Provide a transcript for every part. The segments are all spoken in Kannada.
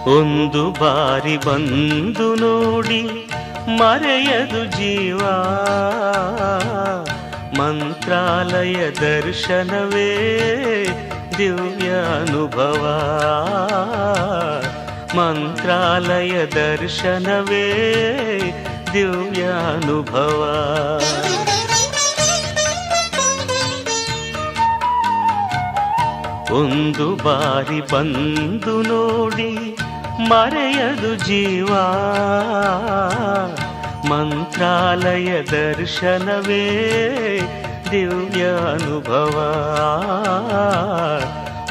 ಒಂದು ಬಾರಿ ಬಂದು ನೋಡಿ ಮರೆಯದು ಜೀವ, ಮಂತ್ರಾಲಯ ದರ್ಶನವೇ ದಿವ್ಯ ಅನುಭವ, ಮಂತ್ರಾಲಯ ದರ್ಶನವೇ ದಿವ್ಯ ಅನುಭವ. ಒಂದು ಬಾರಿ ಬಂದು ನೋಡಿ ಮರೆಯದು ಜೀವ, ಮಂತ್ರಾಲಯ ದರ್ಶನವೇ ದಿವ್ಯ ಅನುಭವ,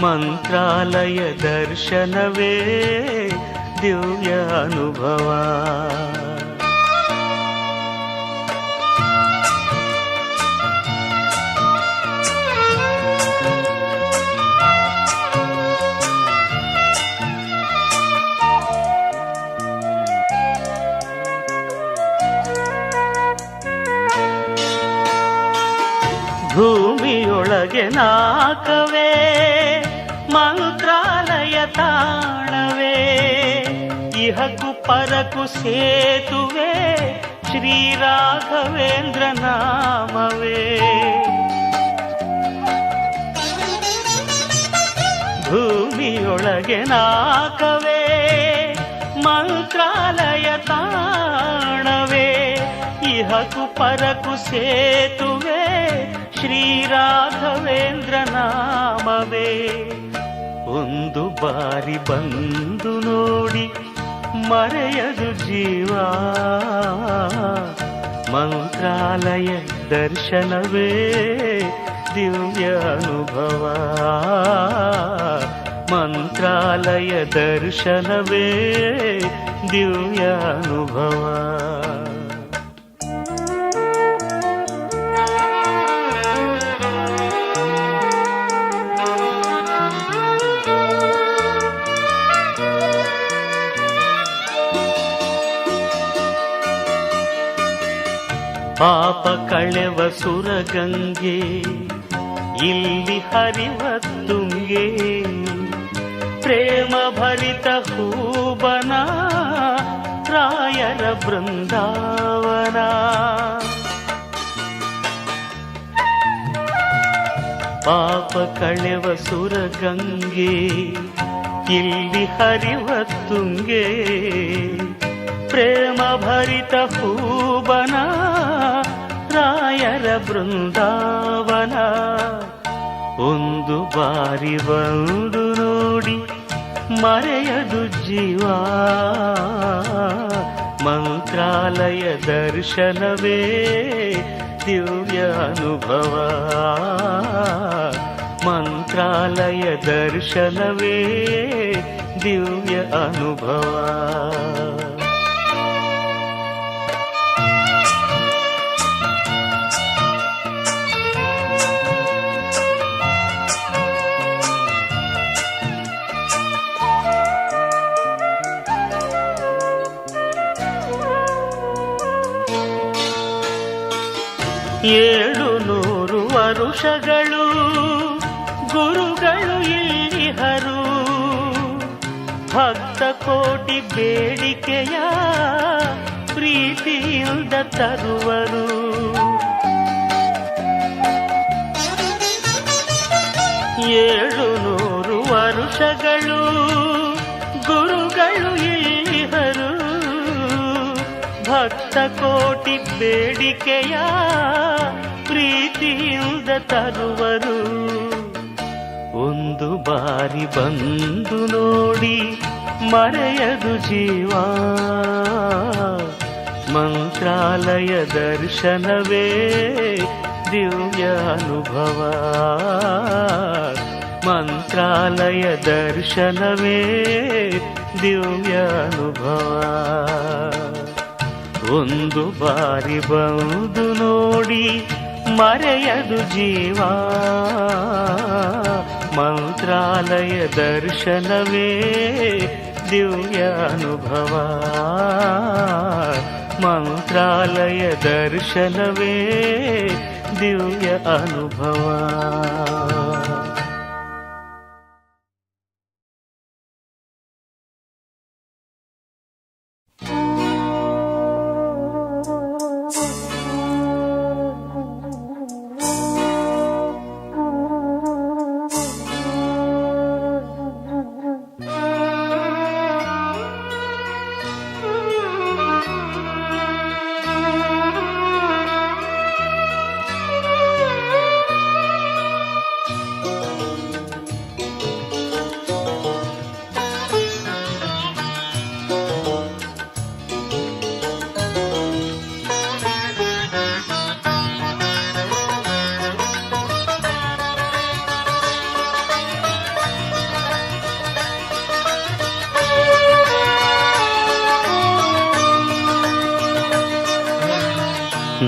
ಮಂತ್ರಾಲಯ ದರ್ಶನವೇ ದಿವ್ಯ ಅನುಭವ. ಭೂಮಿಯೊಳಗೆ ನಾಕವೇ ಮಂತ್ರಾಲಯ ತಾಣವೇ, ಇಹಕು ಪರಕು ಸೇತುವೆ ಶ್ರೀ ರಾಘವೇಂದ್ರ ನಾಮವೇ. ಭೂಮಿಯೊಳಗೆ ನಾಕವೇ ಮಂತ್ರಾಲಯ ತಾಣವೇ, ಇಹಕು ಪರಕು ಸೇತುವೆ ಶ್ರೀ ರಾಘವೇಂದ್ರ ನಾಮವೇ. ಒಂದು ಬಾರಿ ಬಂದು ನೋಡಿ ಮರೆಯದು ಜೀವ, ಮಂತ್ರಾಲಯ ದರ್ಶನವೇ ದಿವ್ಯ ಅನುಭವ, ಮಂತ್ರಾಲಯ ದರ್ಶನವೇ ದಿವ್ಯ ಅನುಭವ. ಪಾಪ ಕಳೆವ ಸುರಗಂಗೆ ಇಲ್ಲಿ ಹರಿವ ತುಂಗೆ, ಪ್ರೇಮ ಭರಿತ ಹೂಬನ ರಾಯರ ಬೃಂದಾವನ. ಪಾಪ ಕಳೆವ ಸುರಗಂಗೆ ಇಲ್ಲಿ ಹರಿವ ತುಂಗೆ, ಪ್ರೇಮ ಭರಿತ ಹೂಬನ ರಾಯರ ಬೃಂದಾವನ. ಒಂದು ಬಾರಿ ಬಂದು ನೋಡಿ ಮರೆಯದು ಜೀವ, ಮಂತ್ರಾಲಯ ದರ್ಶನವೇ ದಿವ್ಯ ಅನುಭವ, ಮಂತ್ರಾಲಯ ದರ್ಶನವೇ ದಿವ್ಯ ಅನುಭವ. ಏಳು ನೂರು ವರುಷಗಳು ಗುರುಗಳು ಇಲ್ಲಿಹರು, ಭಕ್ತ ಕೋಟಿ ಬೇಡಿಕೆಯ ಪ್ರೀತಿಯಿಂದ ತರುವರು. ಏಳು ನೂರು ವರುಷಗಳು ಗುರುಗಳು ಇಲ್ಲಿಹರು, ಭಕ್ತ ಕೋಟಿ ಬೇಡಿಕೆಯ ಪ್ರೀತಿಯಿಂದ ತರುವರು. ಒಂದು ಬಾರಿ ಬಂದು ನೋಡಿ ಮರೆಯದು ಜೀವ, ಮಂತ್ರಾಲಯ ದರ್ಶನವೇ ದಿವ್ಯ ಅನುಭವ, ಮಂತ್ರಾಲಯ ದರ್ಶನವೇ ದಿವ್ಯ ಅನುಭವ. ಒಂದು ಬಾರಿ ಬಂದು ನೋಡಿ ಮರೆಯದು ಜೀವ, ಮಂತ್ರಾಲಯ ದರ್ಶನವೇ ದಿವ್ಯ ಅನುಭವ, ಮಂತ್ರಾಲಯ ದರ್ಶನವೇ ದಿವ್ಯ ಅನುಭವ.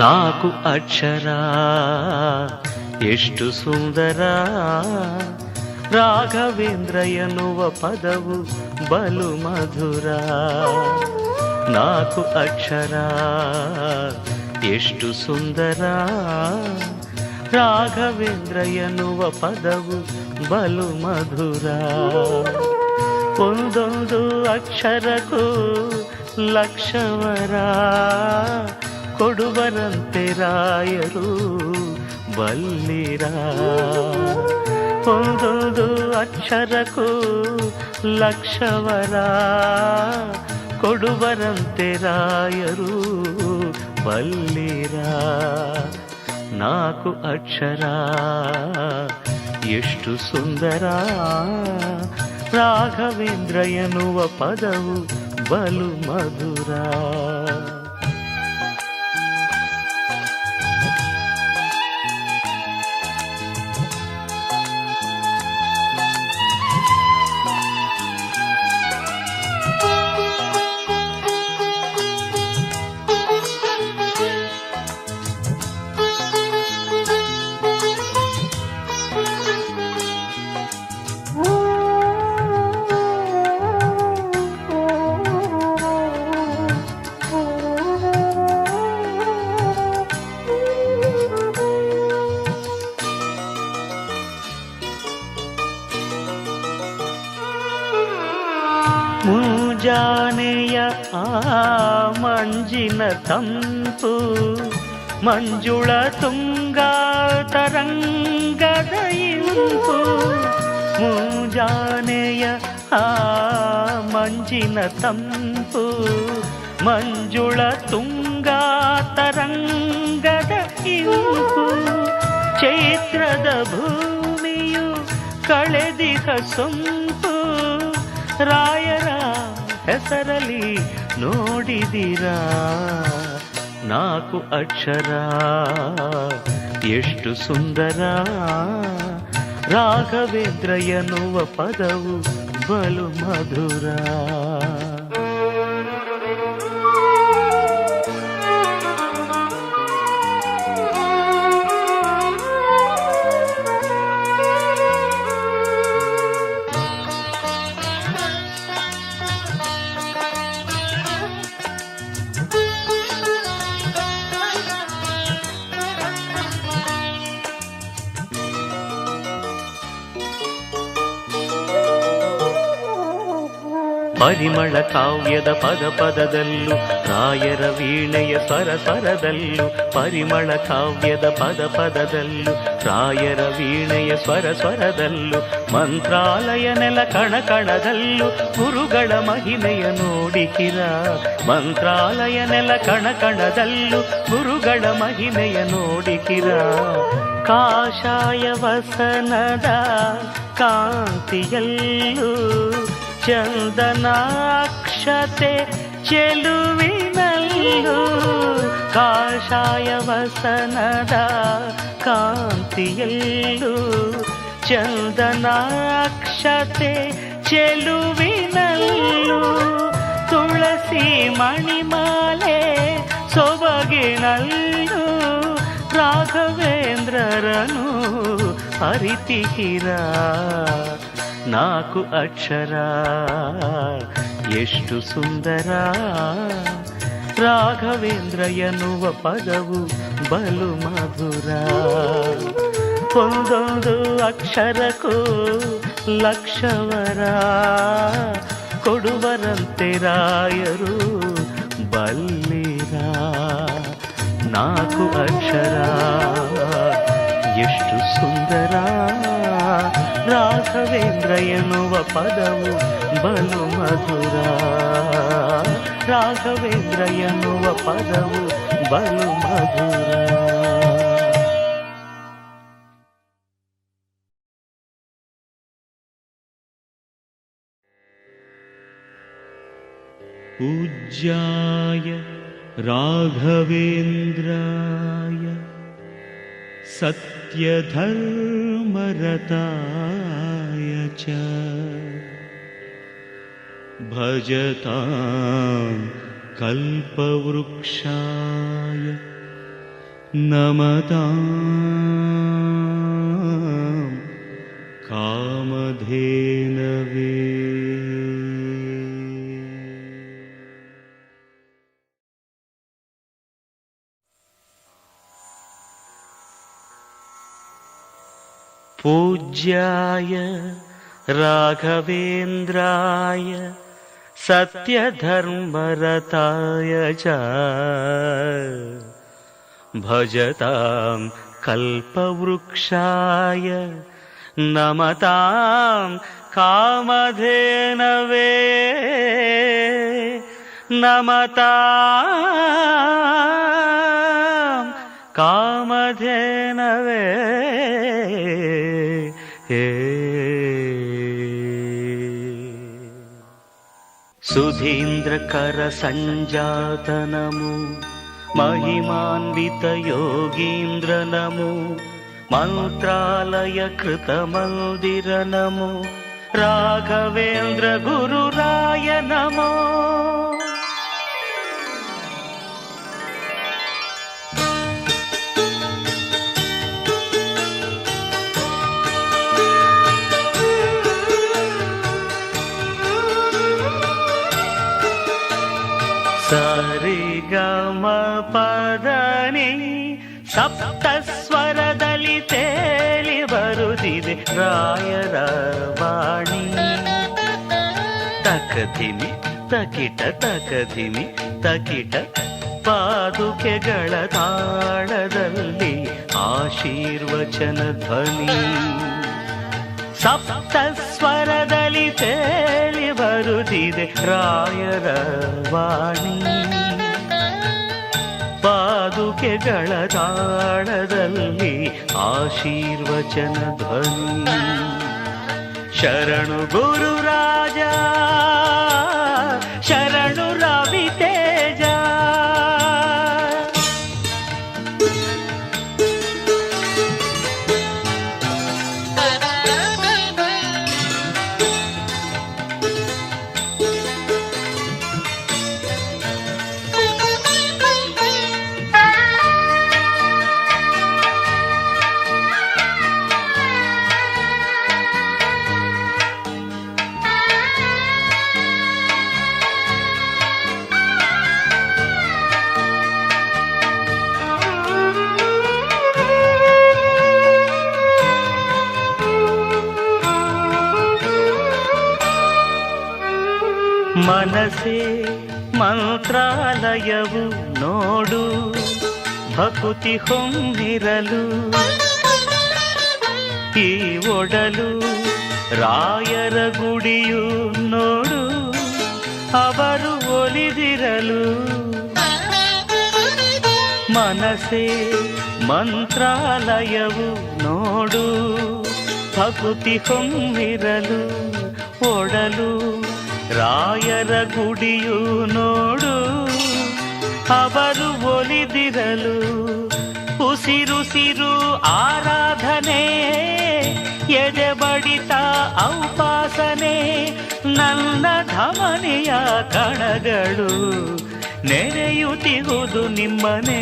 ನಾಲ್ಕು ಅಕ್ಷರ ಎಷ್ಟು ಸುಂದರ, ರಾಘವೇಂದ್ರ ಎನ್ನುವ ಪದವು ಬಲು ಮಧುರ. ನಾಲ್ಕು ಅಕ್ಷರ ಎಷ್ಟು ಸುಂದರ, ರಾಘವೇಂದ್ರ ಎನ್ನುವ ಪದವು ಬಲು ಮಧುರ. ಒಂದೊಂದು ಅಕ್ಷರಕ್ಕೂ ಲಕ್ಷವರ ಕೊಡುವರಂತೆ ರಾಯರು ಬಲ್ಲಿರ. ಒಂದೊಂದು ಅಕ್ಷರಕ್ಕೂ ಲಕ್ಷವರ ಕೊಡುವರಂತೆ ರಾಯರು ಬಲ್ಲಿರ. ನಾಲ್ಕು ಅಕ್ಷರ ಎಷ್ಟು ಸುಂದರ, ರಾಘವೇಂದ್ರ ಎನ್ನುವ ಪದವು ಬಲು ಮಧುರ. ಮುಂಜಾನೆಯ ಆ ಮಂಜಿನ ತಂಪು, ಮಂಜುಳ ತುಂಗಾ ತರಂಗದ ಇಂಪು. ಮುಂಜಾನೆಯ ಆ ಮಂಜಿನ ತಂಪು, ಮಂಜುಳ ತುಂಗಾ ತರಂಗದ ಇಂಪು. ಚೈತ್ರದ ಭೂಮಿಯು ಕಳೆದಿಹ ಸೊಂಪು, ರಾಯರ ಹೆಸರಲಿ ನೋಡಿದಿರಾ. ನಾಲ್ಕು ಅಕ್ಷರ ಎಷ್ಟು ಸುಂದರ, ರಾಘವೇಂದ್ರ ಎನ್ನುವ ಪದವು ಬಲು ಮಧುರ. ಪರಿಮಳ ಕಾವ್ಯದ ಪದ ಪದದಲ್ಲೂ, ರಾಯರ ವೀಣೆಯ ಸ್ವರ ಸ್ವರದಲ್ಲೂ. ಪರಿಮಳ ಕಾವ್ಯದ ಪದ ಪದದಲ್ಲೂ, ರಾಯರ ವೀಣೆಯ ಸ್ವರ ಸ್ವರದಲ್ಲೂ. ಮಂತ್ರಾಲಯ ನೆಲ ಕಣ ಕಣದಲ್ಲೂ, ಗುರುಗಳ ಮಹಿಮೆಯ ನೋಡಿಕಿರ. ಮಂತ್ರಾಲಯ ನೆಲ ಕಣ ಕಣದಲ್ಲೂ, ಗುರುಗಳ ಮಹಿಮೆಯ ನೋಡಿಕಿರ. ಕಾಷಾಯ ವಸನದ ಕಾಂತಿಯಲ್ಲೂ, ಚಂದನಾಕ್ಷತೆ ಚೆಲುವಿನಲ್ಲೂ. ಕಾಷಾಯ ವಸನದ ಕಾಂತಿಯಲ್ಲೂ, ಚಂದನಾಕ್ಷತೆ ಚೆಲುವಿನಲ್ಲೂ. ತುಳಸಿ ಮಣಿಮಾಲೆ ಸೊಬಗಿನಲ್ಲೂ, ರಾಘವೇಂದ್ರರನು ಅರಿತಿಹಿರ. ನಾಲ್ಕು ಅಕ್ಷರ ಎಷ್ಟು ಸುಂದರ, ರಾಘವೇಂದ್ರ ಎನ್ನುವ ಪದವು ಬಲು ಮಧುರ. ಒಂದೊಂದು ಅಕ್ಷರಕ್ಕೂ ಲಕ್ಷವರ ಕೊಡುವರಂತೆ ರಾಯರು ಬಲ್ಲಿರ. ನಾಲ್ಕು ಅಕ್ಷರ ಎಷ್ಟು ಸುಂದರ, ರಾಘವೇಂದ್ರ ಎನ್ನುವ ಪದವು ಬಲು ಮಧುರ. ರಾಘವೇಂದ್ರ ಎನ್ನುವ ಪದವು ಬಲು ಮಧುರ. ಪೂಜ್ಯಾಯ ರಾಘವೇಂದ್ರಾಯ ಸತ್ಯಧರ್ಮರತಾಯ ಚ ಭಜತಾಂ ಕಲ್ಪವೃಕ್ಷಾಯ ನಮತಾಂ ಕಾಮಧೇನವೇ. ಪೂಜ್ಯಾಯ ರಾಘವೇಂದ್ರಾಯ ಸತ್ಯಧರ್ಮರತಾಯ ಚ ಭಜತಾಂ ಕಲ್ಪವೃಕ್ಷಾಯ ನಮತಾಂ ಕಾಮಧೇನವೇ. ನಮತಾಂ ಕಾಮಧೇನವೇ. ಸುಧೀಂದ್ರಕರ ಸಂಜಾತ ನಮೋ ಮಹಿಮಾನ್ವಿತ ಯೋಗೀಂದ್ರ ನಮೋ ಮಂತ್ರಾಲಯ ಕೃತ ಮಂದಿರ ನಮೋ ರಾಘವೇಂದ್ರ ಗುರುರಾಯ ನಮೋ. ಸರಿ ಗಮ ಪದನಿ ಸಪ್ತ ಸ್ವರದಲ್ಲಿ ತೇಲಿ ಬರುತ್ತಿದೆ ರಾಯರ ವಾಣಿ. ತಕಧಿಮಿ ತಕಿಟ ತಕಧಿಮಿ ತಕಿಟ ಪಾದುಕೆಗಳ ತಾಳದಲ್ಲಿ ಆಶೀರ್ವಚನ ಧ್ವನಿ. ಸಪ್ತ ಸ್ವರದಲ್ಲಿ ತೇಲಿ ಬರುತ್ತಿದೆ ರಾಯರ ವಾಣಿ. ಪಾದುಕೆಗಳ ತಾಳದಲ್ಲಿ ಆಶೀರ್ವಚನ ಧ್ವನಿ. ಶರಣು ಗುರುರಾಜ ಶರಣು ರವಿತೇಜ. ಮನಸೇ ಮಂತ್ರಾಲಯವು ನೋಡು ಭಕುತಿ ಹೊಮ್ಮಿರಲು. ಈ ಒಡಲು ರಾಯರ ಗುಡಿಯು ನೋಡು ಅವರು ಒಲಿದಿರಲು. ಮನಸೇ ಮಂತ್ರಾಲಯವು ನೋಡು ಭಕುತಿ ಹೊಮ್ಮಿರಲು. ಒಡಲು ರಾಯರ ಗುಡಿಯು ನೋಡು ಅವರು ಒಲಿದಿರಲು. ಉಸಿರುಸಿರು ಆರಾಧನೆ ಎದೆ ಬಡಿತ ಔಪಾಸನೆ. ನನ್ನ ಧಮನಿಯ ಕಣಗಳು ನೆನೆಯುತ್ತಿಹುದು ನಿಮ್ಮನೆ.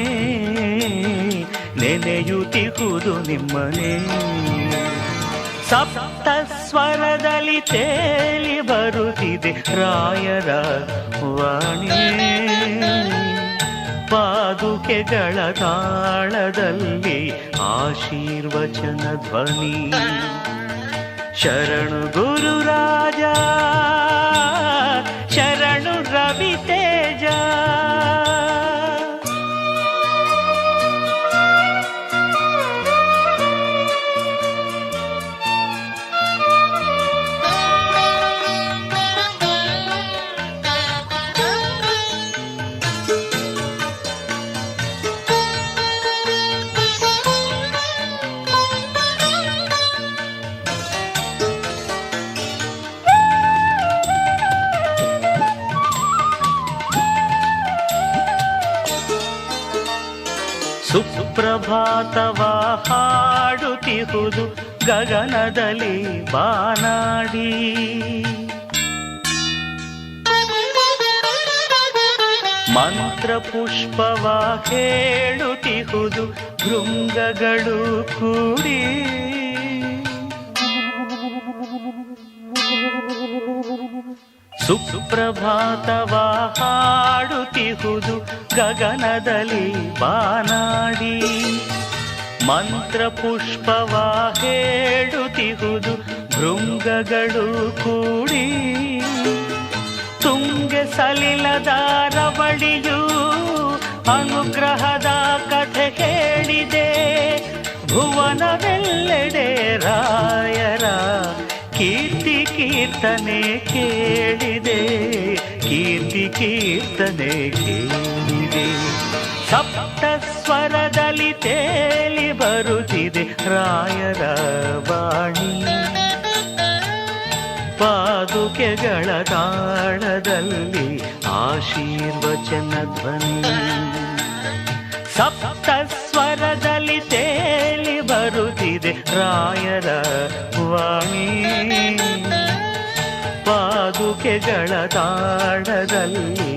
ನೆನೆಯುತ್ತಿಹುದು ನಿಮ್ಮನೆ. ಸಪ್ತ ಸ್ವರದಲ್ಲಿ ತೇಲಿ ಬರುತ್ತಿದೆ ರಾಯರ ವಾಣಿ. ಪಾದುಕೆಗಳ ತಾಳದಲ್ಲಿ ಆಶೀರ್ವಚನ ಧ್ವನಿ. ಶರಣು ಗುರುರಾಜ ಶರಣು ರವಿತೇಜ. ಸುಪ್ರಭಾತವ ಹಾಡುತ್ತಿಹುದು ಗಗನದಲ್ಲಿ ಬಾನಾಡಿ. ಮಂತ್ರ ಪುಷ್ಪವ ಹೇಳುತ್ತಿಹುದು ಭೃಂಗಗಳು ಕೂಡಿ. ಸುಪ್ರಭಾತವ ಹಾಡುತ್ತಿಹುದು ಗಗನದಲ್ಲಿ ಬಾನಾಡಿ. ಮಂತ್ರ ಪುಷ್ಪವ ಹೇಳುತ್ತಿಹುದು ಭೃಂಗಗಳು ಕೂಡಿ. ತುಂಗೆ ಸಲಿಲದ ರವಳಿಯು ಅನುಗ್ರಹದ ಕಥೆ ಹೇಳಿದೆ. ಭುವನವೆಲ್ಲೆಡೆ ರಾಯರ ಕೀರ್ತಿ ಕೀರ್ತನೆ ಕೇಳಿದೆ. ಕೀರ್ತಿ ಕೀರ್ತನೆ ಕೇಳಿದೆ. ಸಪ್ತ ಸ್ವರದಲ್ಲಿ ತೇಲಿ ಬರುತ್ತಿದೆ ರಾಯರ ವಾಣಿ. ಪಾದುಕೆಗಳ ತಾಳದಲ್ಲಿ ಆಶೀರ್ವಚನ ಧ್ವನಿ. ಸಪ್ತ ಸ್ವರದಲ್ಲಿ ತೇಲಿ ಬರುತ್ತಿದೆ ರಾಯರ ವಾಣಿ. ಪಾದುಕೆಗಳ ತಾಳದಲ್ಲಿ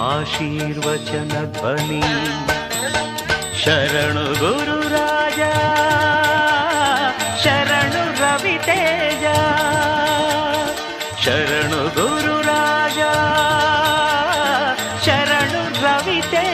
ಆಶೀರ್ವಚನ ಧ್ವನಿ. ಶರಣು ಗುರುರಾಜ ಶರಣು ರವಿತೇಜ. ಶರಣು ಗುರುರಾಜ ಶರಣು ರವಿತೇಜ.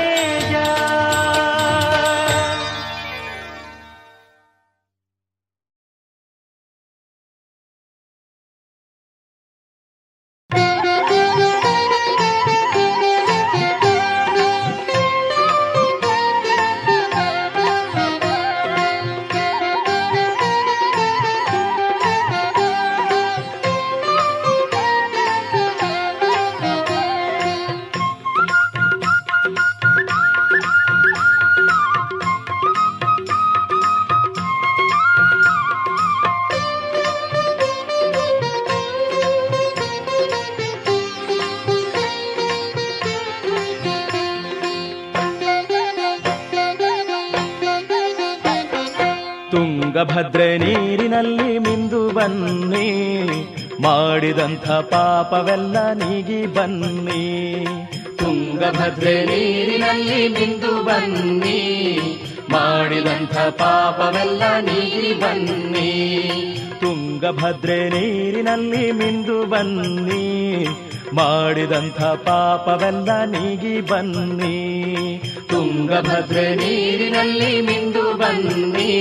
ತುಂಗಭದ್ರೆ ನೀರಿನಲ್ಲಿ ಮಿಂದು ಬನ್ನಿ, ಮಾಡಿದಂಥ ಪಾಪವೆಲ್ಲ ನೀಗಿ ಬನ್ನಿ. ತುಂಗಭದ್ರೆ ನೀರಿನಲ್ಲಿ ಮಿಂದು ಬನ್ನಿ, ಮಾಡಿದಂಥ ಪಾಪವೆಲ್ಲ ನೀಗಿ ಬನ್ನಿ. ತುಂಗಭದ್ರೆ ನೀರಿನಲ್ಲಿ ಮಿಂದು ಬನ್ನಿ, ಮಾಡಿದಂಥ ಪಾಪವೆಲ್ಲ ನೀಗಿ ಬನ್ನಿ. ತುಂಗಭದ್ರೆ ನೀರಿನಲ್ಲಿ ಮಿಂದು ಬನ್ನಿ,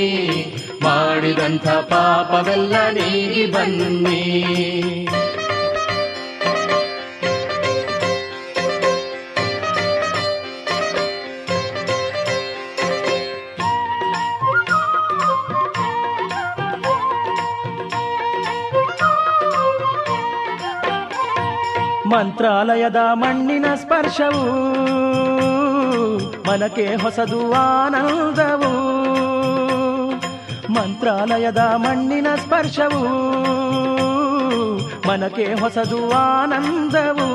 ಮಾಡಿದಂಥ ಪಾಪವೆಲ್ಲ ನೀಗಿ ಬನ್ನಿ. ಮಂತ್ರಾಲಯದ ಮಣ್ಣಿನ ಸ್ಪರ್ಶವು ಮನಕ್ಕೆ ಹೊಸದು ಆನಂದವು. ಮಂತ್ರಾಲಯದ ಮಣ್ಣಿನ ಸ್ಪರ್ಶವು ಮನಕ್ಕೆ ಹೊಸದು ಆನಂದವು.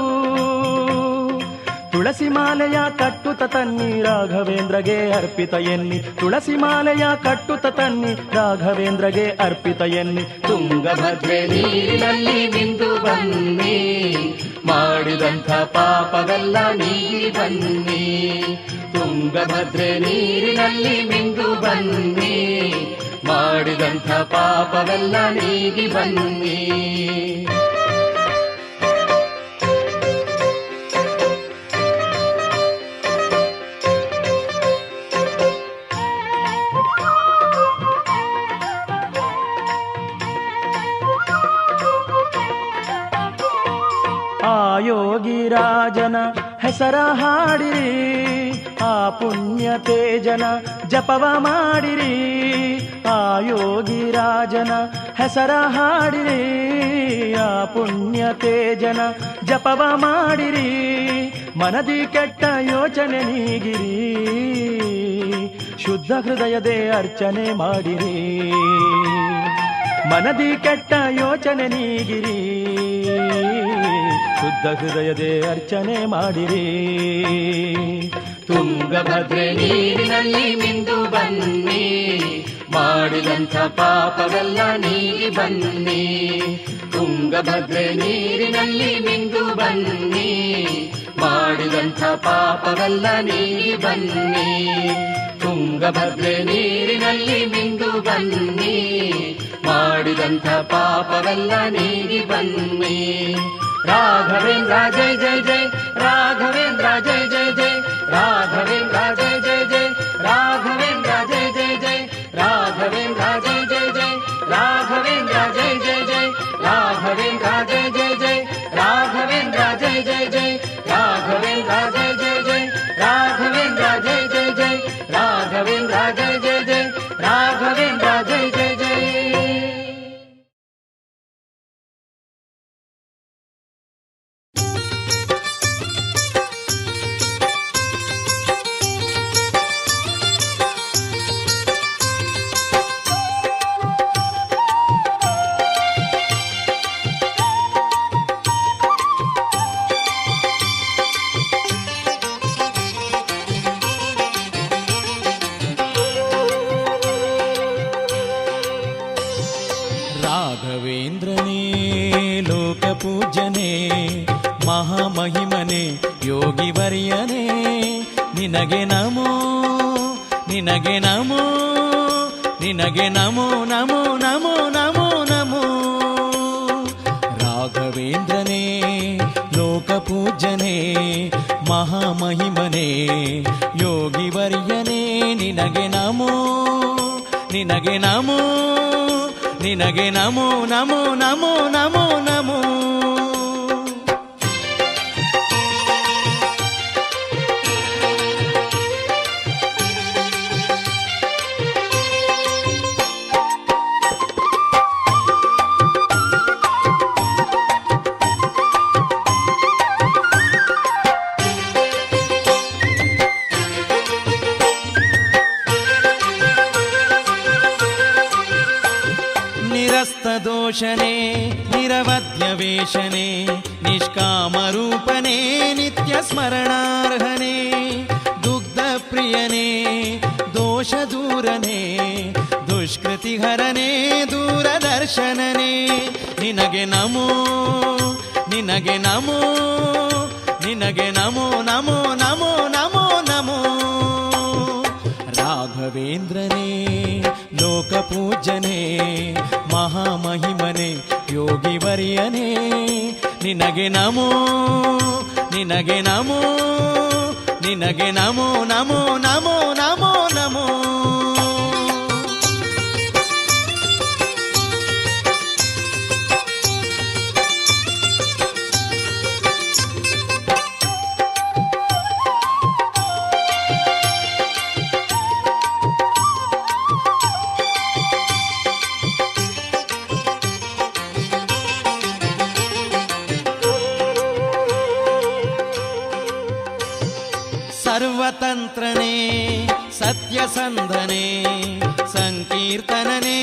ತುಳಸಿ ಮಾಲೆಯ ಕಟ್ಟುತ್ತ ತನ್ನಿ ರಾಘವೇಂದ್ರಗೆ ಅರ್ಪಿತ ಎನ್ನಿ. ತುಳಸಿ ಮಾಲೆಯ ಕಟ್ಟುತ್ತ ತನ್ನಿ ರಾಘವೇಂದ್ರಗೆ ಅರ್ಪಿತ ಎನ್ನಿ. ತುಂಗಭದ್ರೆ ನೀರಿನಲ್ಲಿ ಮಿಂದು ಬನ್ನಿ, ಮಾಡಿದಂಥ ಪಾಪವೆಲ್ಲ ನೀಗಿ ಬನ್ನಿ. ತುಂಗಭದ್ರೆ ನೀರಿನಲ್ಲಿ ಮಿಂದು ಬನ್ನಿ, ಮಾಡಿದಂಥ ಪಾಪವೆಲ್ಲ ನೀಗಿ ಬನ್ನಿ. ಆ ಯೋಗಿರಾಜನ ಹೆಸರ ಹಾಡಿರಿ, ಆ ಪುಣ್ಯ ತೇಜನ ಜಪವ ಮಾಡಿರಿ. ಆ ಯೋಗಿರಾಜನ ಹೆಸರ ಹಾಡಿರಿ, ಆ ಪುಣ್ಯ ತೇಜನ ಜಪವ ಮಾಡಿರಿ. ಮನದಿ ಕೆಟ್ಟ ಯೋಚನೆ ನೀಗಿರಿ, ಶುದ್ಧ ಹೃದಯದೇ ಅರ್ಚನೆ ಮಾಡಿರಿ. ಮನದಿ ಕೆಟ್ಟ ಯೋಚನೆ ನೀಗಿರಿ, ಶುದ್ಧ ಹೃದಯದೇ ಅರ್ಚನೆ ಮಾಡಿರಿ. ತುಂಗಭದ್ರೆ ನೀರಿನಲ್ಲಿ ಮಿಂದು ಬನ್ನಿ, ಮಾಡಿದಂಥ ಪಾಪವೆಲ್ಲ ನೀಗಿ ಬನ್ನಿ. ತುಂಗಭದ್ರೆ ನೀರಿನಲ್ಲಿ ಮಿಂದು ಬನ್ನಿ, ಮಾಡಿದ ಮಾಡಿದಂಥ ಪಾಪವೆಲ್ಲ ನೀಗಿ ಬನ್ನಿ. ತುಂಗಭದ್ರೆ ನೀರಿನಲ್ಲಿ ಮಿಂದು ಬನ್ನಿ, ಮಾಡಿದಂಥ ಪಾಪವೆಲ್ಲ ನೀಗಿ ಬನ್ನಿ. ರಾಘವೇಂದ್ರ ಜೈ ಜೈ ಜೈ, ರಾಘವೇಂದ್ರ ಜೈ ಜೈ ಜೈ, ರಾಘವೇಂದ್ರ ಜೈ ಜೈ ಜೈ, ರಾಘವೇಂದ್ರ ಜೈ ಜೈ ಜೈ, ರಾಘವೇಂದ್ರ ಜೈ ಜೈ ಜೈ, ರಾಘವೇಂದ್ರ ಜೈ ಜೈ ಜೈ, ರಾಘವೇಂದ್ರ ಜೈ ಜೈ ಜೈ, ರಾಘವೇಂದ್ರ ಜೈ ಜೈ ಜೈ, ರಾಘವೇಂದ್ರ ಜೈ ಜೈ ಜೈ, ರಾಘವೇಂದ್ರ ಜೈ ಜೈ ಜೈ, ರಾಘವೇಂದ್ರ ಜೈ ಜೈ ಜೈ, ರಾಘವೇಂದ್ರ ಜೈ ಜೈ ಜೈ. ರಾಘವೇಂದ್ರನೇ ಲೋಕಪೂಜ್ಯನೇ ಮಹಾಮಹಿಮನೆ ಯೋಗಿವರ್ಯನೇ ನಿನಗೆ ನಮೋ, ನಿನಗೆ ನಮೋ, ನಿನಗೆ ನಮೋ ನಮೋ ನಮೋ ನಮೋ ನಮೋ. ರಾಘವೇಂದ್ರನೇ ಲೋಕಪೂಜ್ಯನೇ ಮಹಾಮಹಿಮನೆ ಯೋಗಿವರ್ಯನೇ ನಿನಗೆ ನಮೋ, ನಿನಗೆ ನಮೋ, ನಿನಗೆ ನಮೋ ನಮೋ ನಮೋ ನಮೋ ನಮೋ. ನಿರಸ್ತದೋಷನೇ ನಿರವದ್ಯವೇಶನೇ ನಿಷ್ಕಾಮರೂಪನೇ ನಿತ್ಯ ಸ್ಮರಣಾರ್ಹನೇ ದುಗ್ಧ ಪ್ರಿಯನೇ ದೋಷದೂರನೇ ದುಷ್ಕೃತಿಹರನೇ ದೂರದರ್ಶನನೇ ನಿನಗೆ ನಮೋ, ನಿನಗೆ ನಮೋ, ನಿನಗೆ ನಮೋ ನಮೋ ನಮೋ ನಮೋ ನಮೋ. ರಾಘವೇಂದ್ರನೇ ಲೋಕಪೂಜ್ಯನೇ ಮಹಾಮಹಿಮನೆ ಯೋಗಿವರ್ಯನೇ ನಿನಗೆ ನಮೋ, ನಿನಗೆ ನಮೋ, ನಿನಗೆ ನಮೋ ನಮೋ ನಮೋ ನಮೋ ನಮೋ. ಸರ್ವತಂತ್ರನೇ ಸತ್ಯಸಂಧನೇ ಸಂಕೀರ್ತನನೇ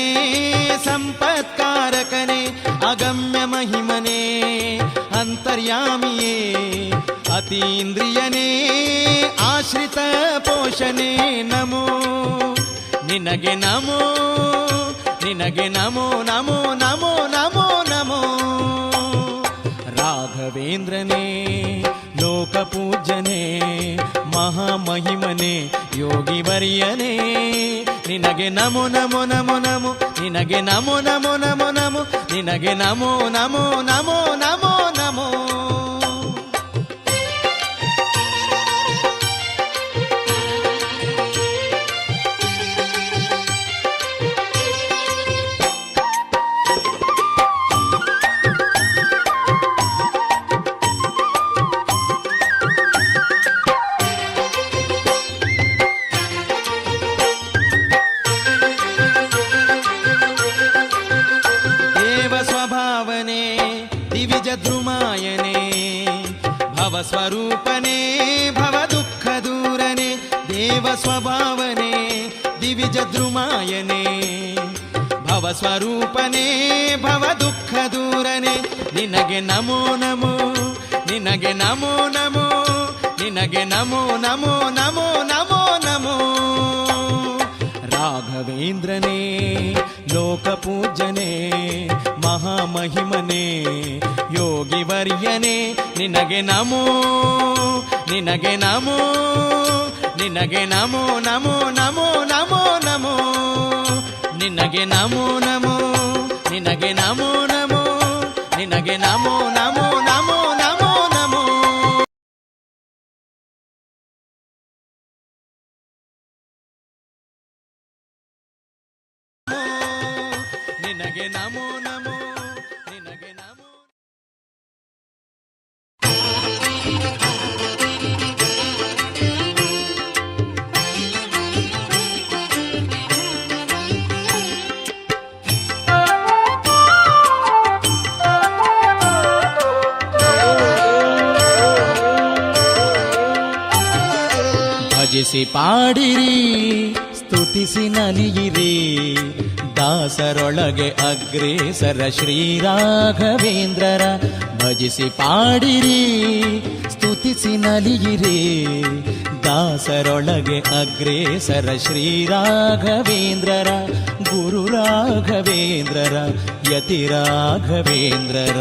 ಸಂಪತ್ಕಾರಕನೇ ಅಗಮ್ಯ ಮಹಿಮನೇ ಅಂತರ್ಯಾಮಿಯೇ ಅತೀಂದ್ರಿಯನೇ ಆಶ್ರಿತ ಪೋಷಣೆ ನಮೋ, ನಿನಗೆ ನಮೋ, ನಿನಗೆ ನಮೋ ನಮೋ ನಮೋ ನಮೋ ನಮೋ. ರಾಘವೇಂದ್ರನೇ ಲೋಕಪೂಜ್ಯನೇ ಮಹಾಮಹಿಮನೆ ಯೋಗಿವರ್ಯನೇ ನಿನಗೆ ನಮೋ ನಮೋ ನಮೋ ನಮೋ, ನಿನಗೆ ನಮೋ ನಮೋ ನಮೋ ನಮೋ, ನಿನಗೆ ನಮೋ ನಮೋ ನಮೋ ನಮೋ ನಮೋ. ಧ್ರುಮಾಯನೇ ಭವಸ್ವರೂಪನೇ ಭವ ದುಃಖ ದೂರನೇ ದೇವ ಸ್ವಭಾವನೇ ದಿವಿಜ ಧ್ರುಮಾಯನೇ ಭವಸ್ವರೂಪನೇ ಭವ ದುಃಖ ದೂರನೇ ನಿನಗೆ ನಮೋ ನಮೋ, ನಿನಗೆ ನಮೋ ನಮೋ, ನಿನಗೆ ನಮೋ ನಮೋ ನಮೋ ನಮೋ ನಮೋ. ರಾಘವೇಂದ್ರನೇ ಲೋಕಪೂಜ್ಯನೇ ಮಹಾಮಹಿಮನೇ ಯೋಗಿವರ್ಯನೇ ನಿನಗೆ ನಮೋ ನಿನಗೆ ನಮೋ ನಿನಗೆ ನಮೋ ನಮೋ ನಮೋ ನಮೋ ನಮೋ ನಿನಗೆ ನಮೋ ನಮೋ ನಿನಗೆ ನಮೋ ನಮೋ ನಿನಗೆ ನಮೋ ನಮೋ ನಮೋ ನಮೋ ನಮೋ ನಿನಗೆ ನಮೋ ನಮೋ ನಿನಗೆ ನಮೋ ಭಜಿಸಿ ಪಾಡಿರಿ ಸ್ತುತಿಸಿ ನಲಿಯಿರಿ ದಾಸರೊಳಗೆ ಅಗ್ರೇಸರ ಶ್ರೀರಾಘವೇಂದ್ರರ ಭಜಿಸಿ ಪಾಡಿರಿ ಸ್ತುತಿಸಿ ನಲಿಯಿರಿ ದಾಸರೊಳಗೆ ಅಗ್ರೇಸರ ಶ್ರೀರಾಘವೇಂದ್ರರ ಗುರು ರಾಘವೇಂದ್ರರ ಯತಿ ರಾಘವೇಂದ್ರರ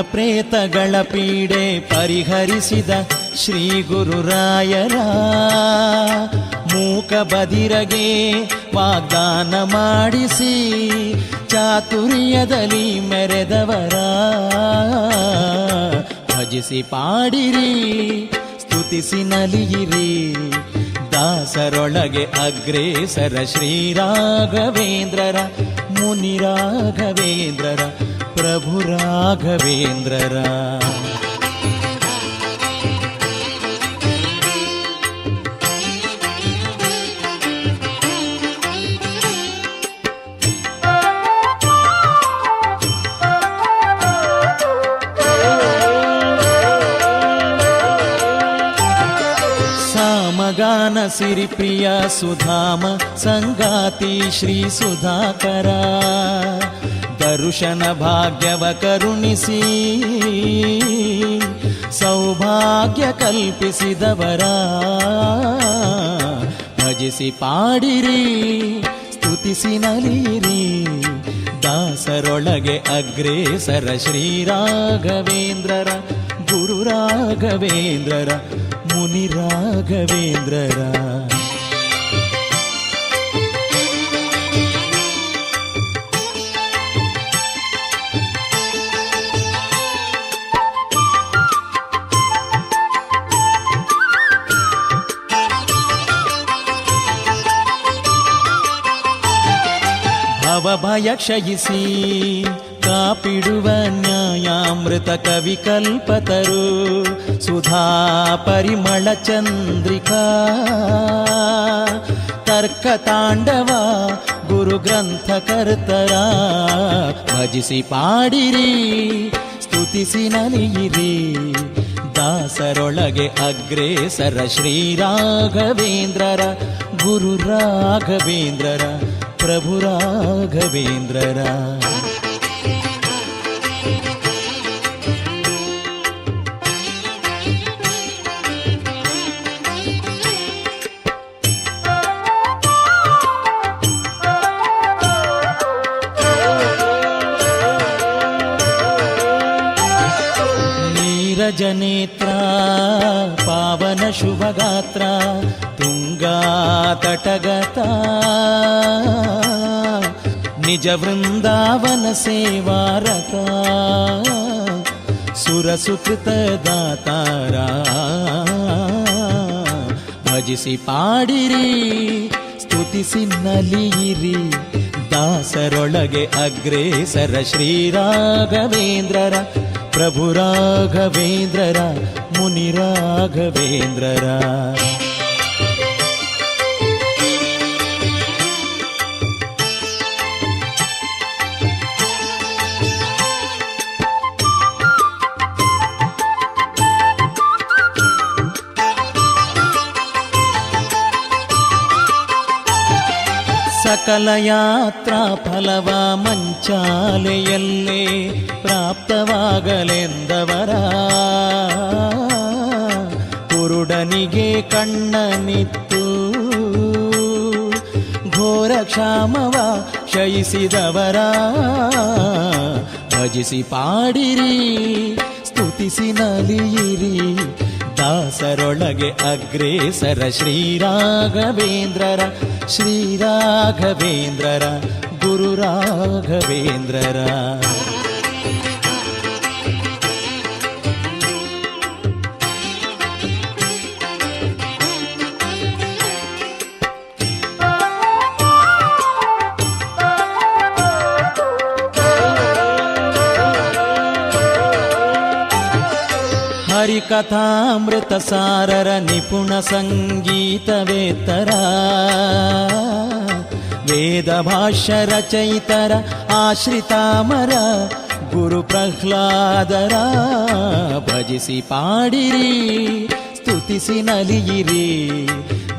ಪ್ರೇತಗಳ ಪೀಡೆ ಪರಿಹರಿಸಿದ ಶ್ರೀ ಗುರುರಾಯರ ಮೂಕ ಬದಿರಗೆ ವಾಗ್ದಾನ ಮಾಡಿಸಿ ಚಾತುರ್ಯದಲ್ಲಿ ಮೆರೆದವರ ಭಜಿಸಿ ಪಾಡಿರಿ ಸ್ತುತಿಸಿ ನಲಿಯಿರಿ ದಾಸರೊಳಗೆ ಅಗ್ರೇಸರ ಶ್ರೀರಾಘವೇಂದ್ರರ ಮುನಿ ರಾಘವೇಂದ್ರರ ಪ್ರಭು ರಾಘವೇಂದ್ರರ ಸಾಮಗಾನ ಸಿರಿಪ್ರಿಯ ಸುಧಾಮ ಸಂಗಾತಿ ಶ್ರೀ ಸುಧಾಕರ ದರ್ಶನ ಭಾಗ್ಯವ ಕರುಣಿಸಿ ಸೌಭಾಗ್ಯ ಕಲ್ಪಿಸಿದವರ ಭಜಿಸಿ ಪಾಡಿರಿ ಸ್ತುತಿಸಿ ನಲಿಯಿರಿ ದಾಸರೊಳಗೆ ಅಗ್ರೇಸರ ಶ್ರೀರಾಘವೇಂದ್ರರ ಗುರು ರಾಘವೇಂದ್ರರ ಮುನಿ ರಾಘವೇಂದ್ರರ ಭಯ ಕ್ಷಯಿಸಿ ಕಾಪಿಡುವ ನ್ಯಾಯಾಮೃತ ಕವಿ ಕಲ್ಪತರು ಸುಧಾ ಪರಿಮಳ ಚಂದ್ರಿಕಾ ತರ್ಕ ತಾಂಡವ ಗುರು ಗ್ರಂಥ ಕರ್ತರ ಭಜಿಸಿ ಪಾಡಿರಿ ಸ್ತುತಿಸಿ ನಲಿಯಿರಿ ದಾಸರೊಳಗೆ ಅಗ್ರೇಸರ ಶ್ರೀರಾಘವೇಂದ್ರರ ಗುರು ರಾಘವೇಂದ್ರರ ಪ್ರಭು ರಾಘವೇಂದ್ರರ ನೀರಜನೇತ್ರ ಪಾವನ ಶುಭಗಾತ್ರ ತುಂಗಾ ತಟಗತ ನಿಜ ವೃಂದಾವನ ಸೇವಾರತ ಸುರಸುಕೃತ ದಾತಾರ ಭಜಿಸಿ ಪಾಡಿರಿ ಸ್ತುತಿಸಿ ನಲಿಯಿರಿ ದಾಸರೊಳಗೆ ಅಗ್ರೇಸರ ಶ್ರೀರಾಘವೇಂದ್ರರ ಪ್ರಭು ರಾಘವೇಂದ್ರರ ಮುನಿ ರಾಘವೇಂದ್ರರ ಸಕಲ ಯಾತ್ರಾ ಫಲವ ಮಂಚಾಲೆಯಲ್ಲೇ ಪ್ರಾಪ್ತವಾಗಲೆಂದವರ ಕುರುಡನಿಗೆ ಕಣ್ಣನಿತ್ತು ಘೋರ ಕ್ಷಾಮವ ಶಯಿಸಿದವರ ಭಜಿಸಿ ಪಾಡಿರಿ ಸ್ತುತಿಸಿ ನಲಿಯಿರಿ ದಾಸರೊಳಗೆ ಅಗ್ರೇಸರ ಶ್ರೀರಾಘವೇಂದ್ರರ ಗುರು ರಾಘವೇಂದ್ರರ. ಹರಿಕಥಾಮೃತ ಸಾರರ ನಿಪುಣ ಸಂಗೀತವೇತರ ವೇದ ಭಾಷ್ಯ ರಚಯಿತರ ಆಶ್ರಿತಾಮರ ಗುರು ಪ್ರಹ್ಲಾದರ ಭಜಿಸಿ ಪಾಡಿರಿ ಸ್ತುತಿಸಿ ನಲಿಯಿರಿ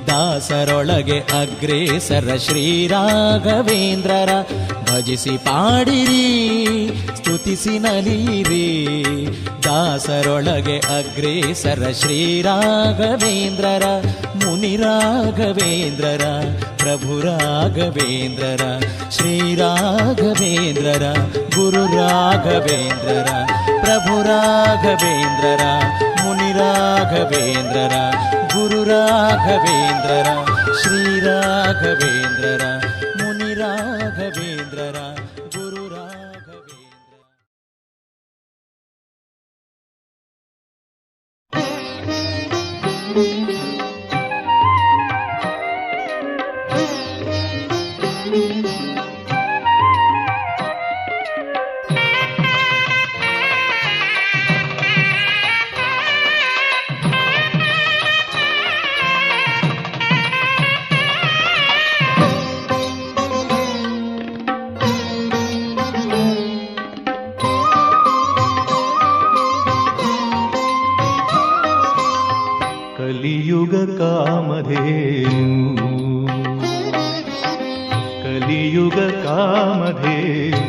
ದಾಸರೊಳಗೆ ಅಗ್ರೇಸರ ಶ್ರೀರಾಘವೇಂದ್ರರ ಭಜಿಸಿ ಪಾಡಿರಿ ಸ್ತುತಿಸಿ ನಲಿಯಿರಿ ದಾಸರೊಳಗೆ ಅಗ್ರೇಸರ ಶ್ರೀರಾಘವೇಂದ್ರರ ಮುನಿರಾಘವೇಂದ್ರರ ಪ್ರಭು ರಾಘವೇಂದ್ರರ ಶ್ರೀರಾಘವೇಂದ್ರರ ಗುರು ರಾಘವೇಂದ್ರರ ಪ್ರಭು ರಾಘವೇಂದ್ರರ ಮುನಿರಾಘವೇಂದ್ರರ ಗುರು ರಾಘವೇಂದ್ರರ ಶ್ರೀರಾಘವೇಂದ್ರರ ಮುನಿರಾಘವೇಂದ್ರರ ಗುರು ರಾಘವೇಂದ್ರ. ಕಲಿಯುಗ ಕಾಮಧೇನು ಕಲಿಯುಗ ಕಾಮಧೇನು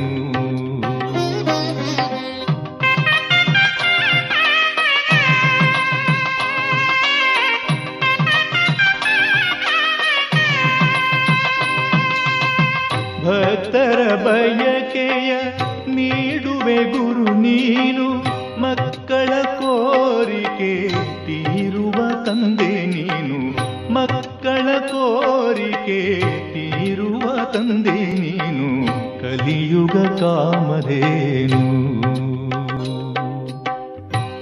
ಭಕ್ತರ ಬಯಕೆಯ ನೀಡುವೆ ಗುರು ನೀನು ಮಕ್ಕಳ ಕೋರಿಕೆ ತೀರುವ ತಂದೆ ನೀನು ಮಕ್ಕಳ ಕೋರಿಕೆ ತೀರುವ ತಂದೆ ನೀನು ಕಲಿಯುಗ ಕಾಮಧೇನು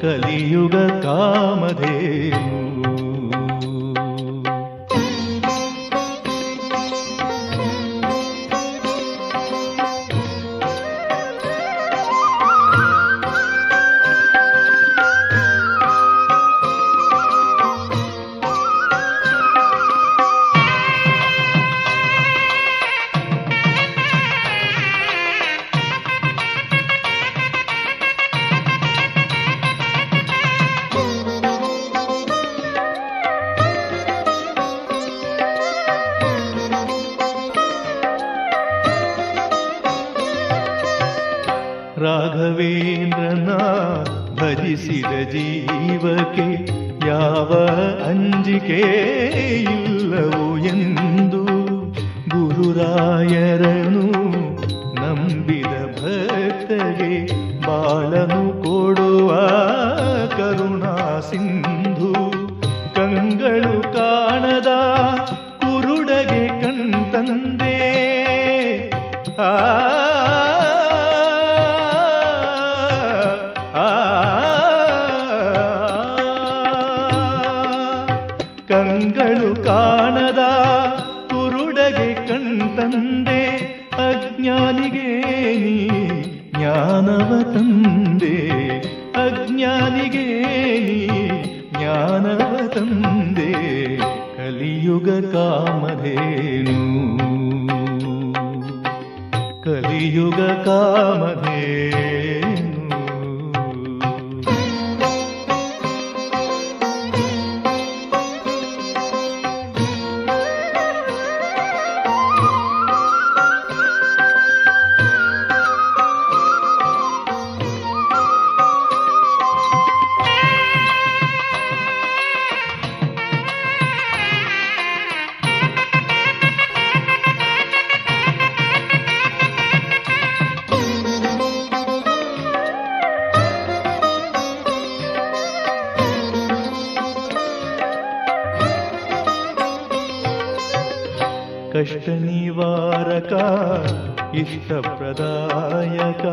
ಕಲಿಯುಗ ಕಾಮಧೇನು. ರಾಘವೇಂದ್ರನ ಭಜಿಸಿದ ಜೀವಕ್ಕೆ ಯಾವ ಅಂಜಿಕೆ ಇಲ್ಲವು ಎಂದು ಗುರುರಾಯರನು ನಂಬಿದ ಭಕ್ತಗೆ ಬಾಳನು ಕೊಡುವ ಕರುಣಾ ಸಿಂಧು ಕಂಗಳು ಕಾಣದ ಕುರುಡಗೆ ಕಣ್ತಂದೆ ಕಂಗಳು ಕಾಣದ ಕುರುಡಗೆ ಕಣ್ತಂದೆ ಅಜ್ಞಾನಿಗೆ ನೀ ಜ್ಞಾನವ ತಂದೆ ಅಜ್ಞಾನಿಗೆ ನೀ ಜ್ಞಾನವ ತಂದೆ ಕಲಿಯುಗ ಕಾಮಧೇನು ಕಲಿಯುಗ ಕಾಮಧೇನು. ಕಷ್ಟ ನಿವಾರಕ ಇಷ್ಟಪ್ರದಾಯಕ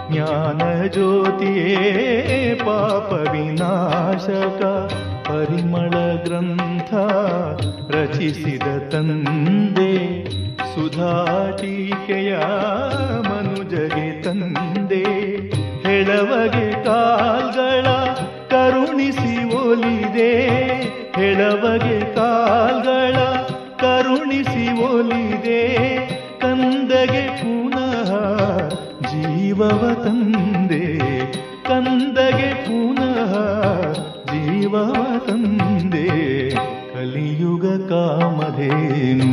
ಜ್ಞಾನ ಜ್ಯೋತಿಯೇ ಪಾಪ ವಿನಾಶಕ ಪರಿಮಳ ಗ್ರಂಥ ರಚಿಸಿದ ತಂದೆ ಸುಧಾಟೀಕೆಯ ಮನುಜಗೆ ತಂದೆ ಹೆಳವಗೆ ಕಾಲ್ಗಳ ಕರುಣಿಸಿ ಒಲಿದೆ ಹೆಳವಗೆ ಕಾಲ್ಗಳ ಕರುಣಿಸಿ ಒಲಿದೆ ಕಂದಗೆ ಪುನಃ ಜೀವವ ತಂದೆ ಕಂದಗೆ ಪುನಃ ಜೀವವ ತಂದೆ ಕಲಿಯುಗ ಕಾಮಧೇನು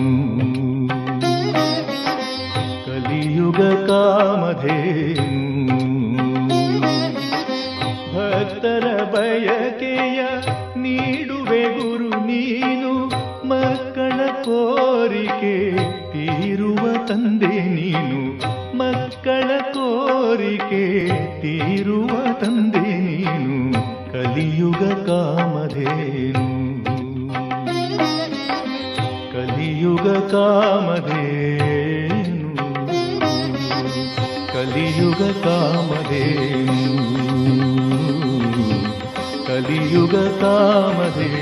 ಕಲಿಯುಗ ಕಾಮಧೇನು ಭಕ್ತರ ಬಯಕೆಯ ನೀಡುವೆ ಗುರು ನೀನು ಮಕ್ಕಳ ಕೋರಿಕೆ ತೀರುವ ತಂದೆ ನೀನು ಮಕ್ಕಳ ಕೋರಿಕೆ ತೀರುವ ತಂದೆ ನೀನು ಕಲಿಯುಗ ಕಾಮಧೇನು ಕಲಿಯುಗ ಕಾಮಧೇನು ಕಲಿಯುಗ ಕಾಮಧೇನು ಕಲಿಯುಗ ಕಾಮಧೇನು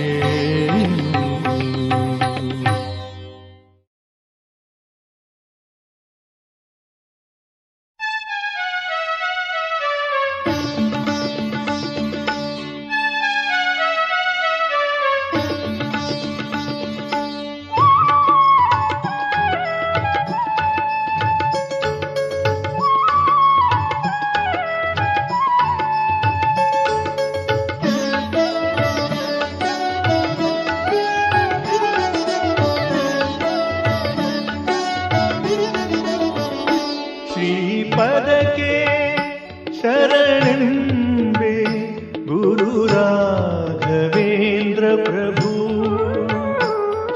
ಶ್ರೀಪದಕ್ಕೆ ಶರಣೆಂಬೆ ಗುರು ರಾಘವೇಂದ್ರ ಪ್ರಭು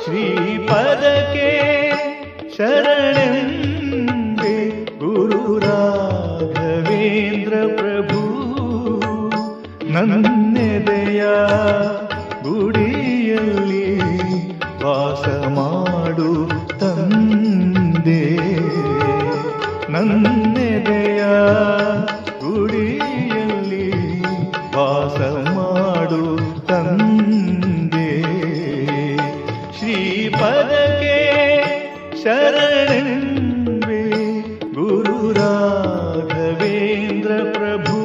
ಶ್ರೀಪದಕ್ಕೆ ಶರಣೆಂಬೆ ಗುರು ರಾಘವೇಂದ್ರ ಪ್ರಭು ನನ್ನೆದೆಯ ಗುಡಿಯಲ್ಲಿ ವಾಸ ಮಾಡು ತಂದೆ ನನ್ನೆದೆಯ ಗುಡಿಯಲ್ಲಿ ವಾಸ ಮಾಡು ತಂದೆ ಶ್ರೀಪದಕ್ಕೆ ಶರಣೆಂಬೆ ಗುರು ರಾಘವೇಂದ್ರ ಪ್ರಭು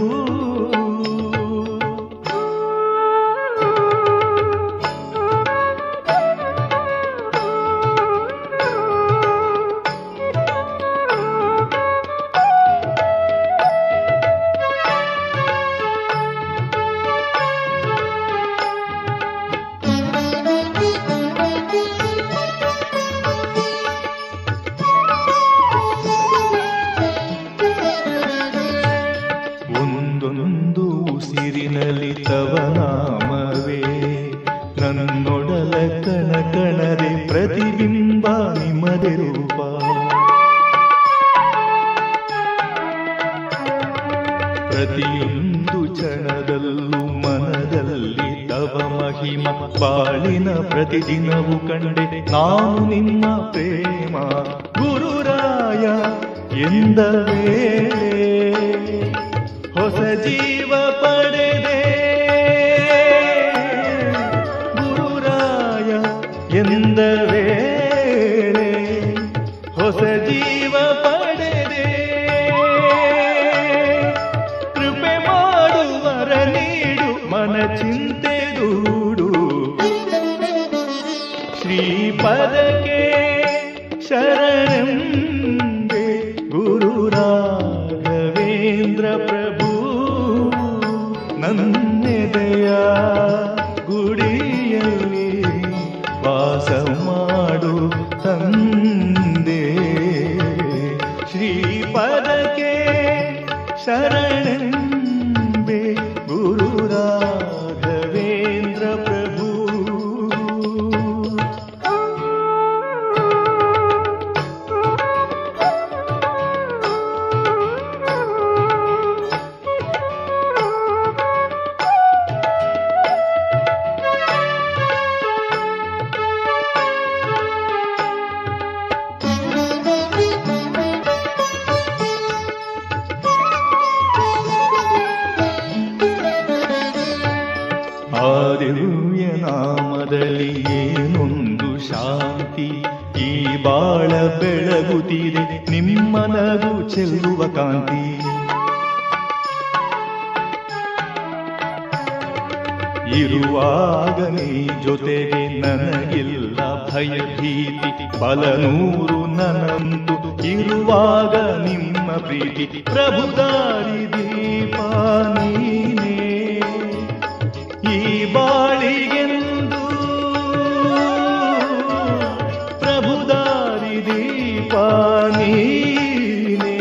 ಒಂದೊಂದು ಉಸಿರಿನಲ್ಲಿ ತವ ನಾಮವೇ ನನ್ನೊಡಲ ಕಣ ಕಣದೆ ಪ್ರತಿಬಿಂಬ ನಿಮ್ಮದೆ ರೂಪ ಪ್ರತಿಯೊಂದು ಕ್ಷಣದಲ್ಲೂ ಮನದಲ್ಲಿ ತವ ಮಹಿಮ ಬಾಳಿನ ಪ್ರತಿದಿನವೂ ಕಂಡೆ ನಾನು ನಿಮ್ಮ ಪ್ರೇಮ ಗುರುರಾಯ ಎಂದ ವೇಳೆ ಹೊಸ ಜೀವ ಪಡೆದೆ ಗುರುರಾಯ ಎಂದ ವೇಳೆ ಹೊಸ ಜೀವ ಪಡೆದೆ ಕೃಪೆ ಮಾಡುವರ ನೀಡು ಮನ ಚಿಂತೆ ದೂಡು ಶ್ರೀಪದಕ್ಕೆ ಶರಣೆಂಬೆ ಗುರು ರಾಘವೇಂದ್ರ ಪ್ರಭು ನನ್ನೆದೆಯ ಗುಡಿಯಲ್ಲಿ ವಾಸ ಮಾಡು ತಂದೆ ಶ್ರೀಪದಕ್ಕೆ ಶರಣೆಂಬೆ ಗುರು ರಾಘವೇಂದ್ರ ಪ್ರಭು ದಿವ್ಯ ನಾಮದಲ್ಲಿ ಏನೊಂದು ಶಾಂತಿ, ಈ ಬಾಳ ಬೆಳಗುತ್ತಿದೆ ನಿಮ್ಮ ನಗು ಚೆಲ್ಲುವ ಕಾಂತಿ. ಇರುವಾಗ ನೀ ಜೊತೆಗೆ ನನಗಿಲ್ಲ ಭಯ ಭೀತಿ, ಬಲನೂರು ನನಂತು ಇರುವಾಗ ನಿಮ್ಮ ಪ್ರೀತಿ. ಪ್ರಭುದಾರಿ ದೀಪ ನೀನೇ ಈ ಬಾಳಿಗೆಂದು, ಪ್ರಭುದಾರಿ ದೀಪ ನೀನೇ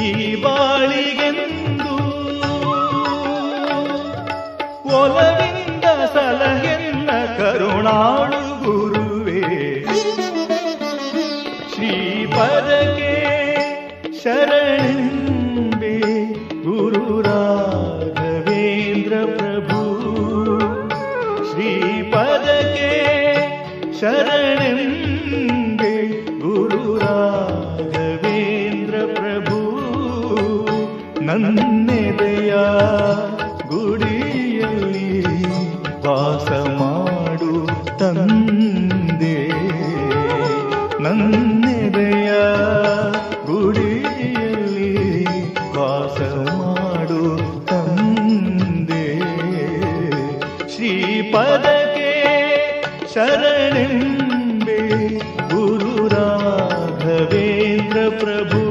ಈ ಬಾಳಿಗೆಂದು. ಒಲವಿಂದ ಸಲಹೆನ್ನ ಕರುಣಾಳು ಗುರುವೇ, ಶ್ರೀಪದಕ್ಕೆ ಶರಣೆಂಬೆ ಗುರು ರಾಘವೇಂದ್ರ ಪ್ರಭು. ಶ್ರೀಪದಕ್ಕೆ ಶರಣೆಂಬೆ ಗುರು ರಾಘವೇಂದ್ರ ಪ್ರಭು. ನನ್ನೆದೆಯ ಗುಡಿಯಲ್ಲಿ ವಾಸ ಮಾಡು ತಂದೆ, ನನ್ನೆದೆಯ ಗುಡಿಯಲ್ಲಿ ವಾಸ ಮಾಡು ತಂದೆ. ಶ್ರೀಪದಕ್ಕೆ ಶರಣೆಂಬೆ ಗುರು ರಾಘವೇಂದ್ರ ಪ್ರಭು.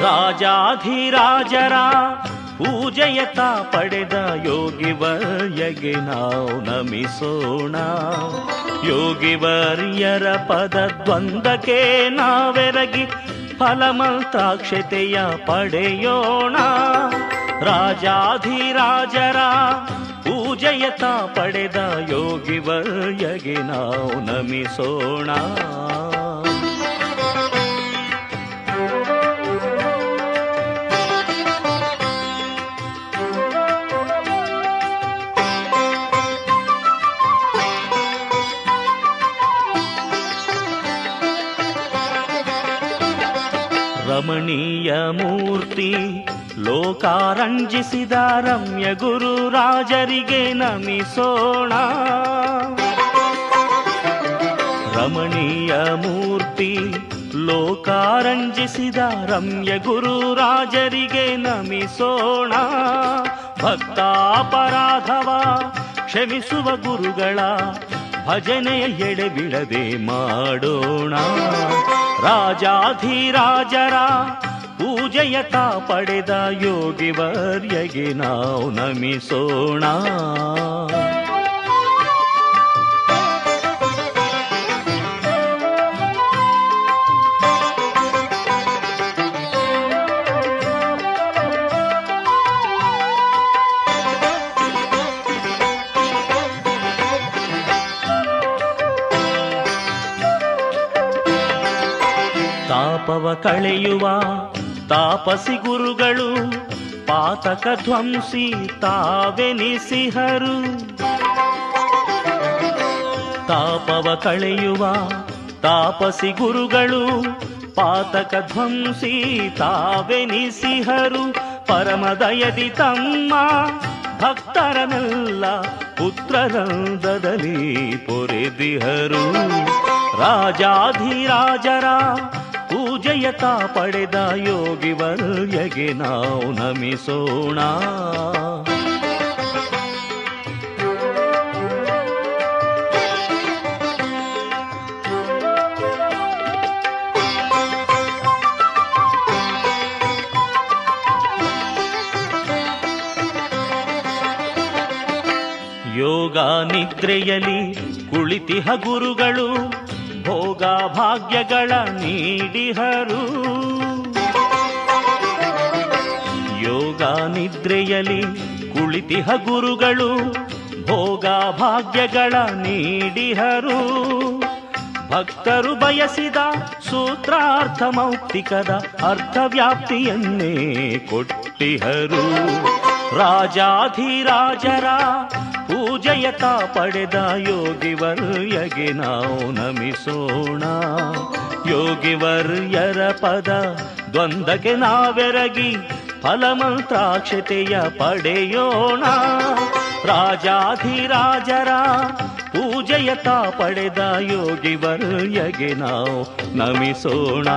ರಾಜಾಧಿರಾಜರ ಪೂಜೆಯತ ಪಡೆದ ಯೋಗಿವರ್ಯಗೆ ನಾವು ನಮಿಸೋಣ. ಯೋಗಿವರ್ಯರ ಪದ ದ್ವಂದ್ವಕ್ಕೆ ನಾವೆರಗಿ ಫಲಮಂತ್ರಾಕ್ಷತೆಯ ಪಡೆಯೋಣ. ರಾಜಾಧಿರಾಜರ ಪೂಜೆಯತ ಪಡೆದ ಯೋಗಿವರ್ಯಗೆ ನಾವು ನಮಿಸೋಣ. ರಮಣೀಯ ಮೂರ್ತಿ ಲೋಕಾರಂಜಿಸಿದ ರಮ್ಯ ಗುರು ರಾಜರಿಗೆ ನಮಿಸೋಣ. ರಮಣೀಯ ಮೂರ್ತಿ ಲೋಕಾರಂಜಿಸಿದ ರಮ್ಯ ಗುರು ರಾಜರಿಗೆ ನಮಿಸೋಣ. ಭಕ್ತಾಪರಾಧವ ಕ್ಷಮಿಸುವ ಗುರುಗಳ ಭಜನೆಯ ಎಡೆಬಿಡದೆ ಮಾಡೋಣ. ರಾಜಾಧಿರಾಜರ ಪೂಜೆಯತ ಪಡೆದ ಯೋಗಿವರ್ಯಗೆ ನಾವು ನಮಿಸೋಣ. ತಾಪವ ಕಳೆಯುವ ತಾಪಸಿ ಗುರುಗಳು ಪಾತಕ ಧ್ವಂಸಿ ತಾವೆನಿಸಿಹರು. ತಾಪವ ಕಳೆಯುವ ತಾಪಸಿ ಗುರುಗಳು ಪಾತಕ ಧ್ವಂಸಿ ತಾವೆನಿಸಿಹರು. ಪರಮದಯದಿ ತಮ್ಮ ಭಕ್ತರನೆಲ್ಲ ಪುತ್ರರಂದದಲ್ಲಿ ಪೊರೆದಿಹರು. ರಾಜಾಧಿರಾಜರ ಪೂಜೆಯತ ಪಡೆದ ಯೋಗಿವರ್ಯಗೆ ನಾವು ನಮಿಸೋಣ. ಯೋಗ ನಿದ್ರೆಯಲ್ಲಿ ಕುಳಿತಿಹ ಗುರುಗಳು ಭೋಗ ಭಾಗ್ಯಗಳ ನೀಡಿಹರು. ಯೋಗ ನಿದ್ರೆಯಲ್ಲಿ ಕುಳಿತಿಹ ಗುರುಗಳು ಭೋಗ ಭಾಗ್ಯಗಳ ನೀಡಿಹರು. ಭಕ್ತರು ಬಯಸಿದ ಸೂತ್ರಾರ್ಥ ಮೌಕ್ತಿಕದ ಅರ್ಥವ್ಯಾಪ್ತಿಯನ್ನೇ ಕೊಟ್ಟಿಹರು. ರಾಜಾಧಿರಾಜರ ಪೂಜೆಯತ ಪಡೆದ ಯೋಗಿವರ್ಯಗೆ ನಾವು ನಮಿಸೋಣ. ಯೋಗಿವರ್ಯರ ಪದ ದ್ವಂದ್ವಕ್ಕೆ ನಾವೆರಗಿ ಫಲಮಂತ್ರಾಕ್ಷತೆಯ ಪಡೆಯೋಣ. ರಾಜಾಧಿರಾಜರ ಪೂಜೆಯತ ಪಡೆದ ಯೋಗಿವರ್ಯಗೆ ನಾವು ನಮಿಸೋಣ.